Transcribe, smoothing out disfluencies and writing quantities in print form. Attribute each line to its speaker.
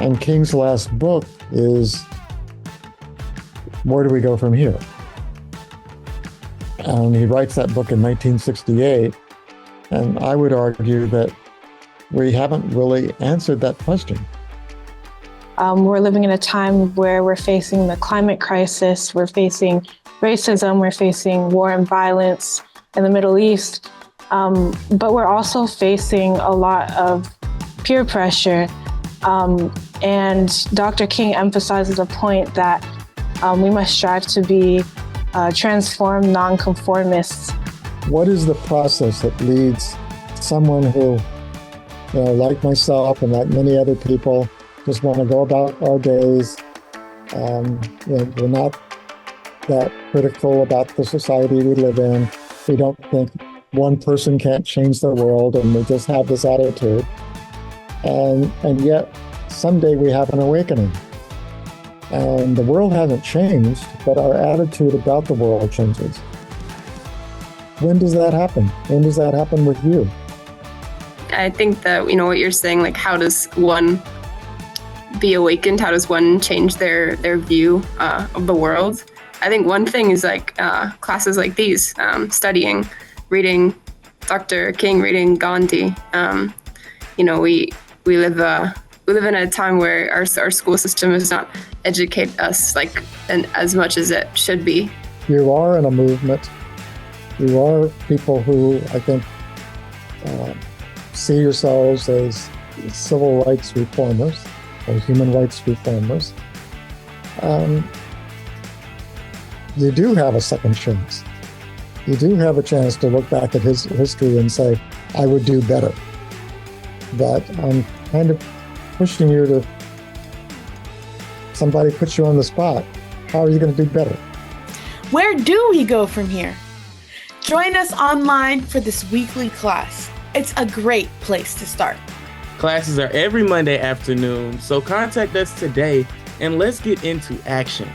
Speaker 1: And King's last book is, where do we go from here? And he writes that book in 1968. And I would argue that we haven't really answered that question.
Speaker 2: We're living in a time where we're facing the climate crisis, we're facing racism, we're facing war and violence in the Middle East, but we're also facing a lot of peer pressure. And Dr. King emphasizes a point that we must strive to be transformed nonconformists.
Speaker 1: What is the process that leads someone who, like myself and like many other people, just want to go about our days? We're not that critical about the society we live in. We don't think one person can't change the world, and we just have this attitude. And yet, someday we have an awakening. And the world hasn't changed, but our attitude about the world changes. When does that happen? When does that happen with you?
Speaker 3: I think that, what you're saying, like, how does one be awakened? How does one change their view of the world? I think one thing is like classes like these, studying, reading Dr. King, reading Gandhi. We live in a time where our school system does not educate us and as much as it should be.
Speaker 1: You are in a movement. You are people who, I think, see yourselves as civil rights reformers or human rights reformers. You do have a second chance. You do have a chance to look back at his history and say, I would do better. But I'm kind of pushing you to, somebody puts you on the spot. How are you going to do better?
Speaker 4: Where do we go from here? Join us online for this weekly class. It's a great place to start.
Speaker 5: Classes are every Monday afternoon, so contact us today and let's get into action.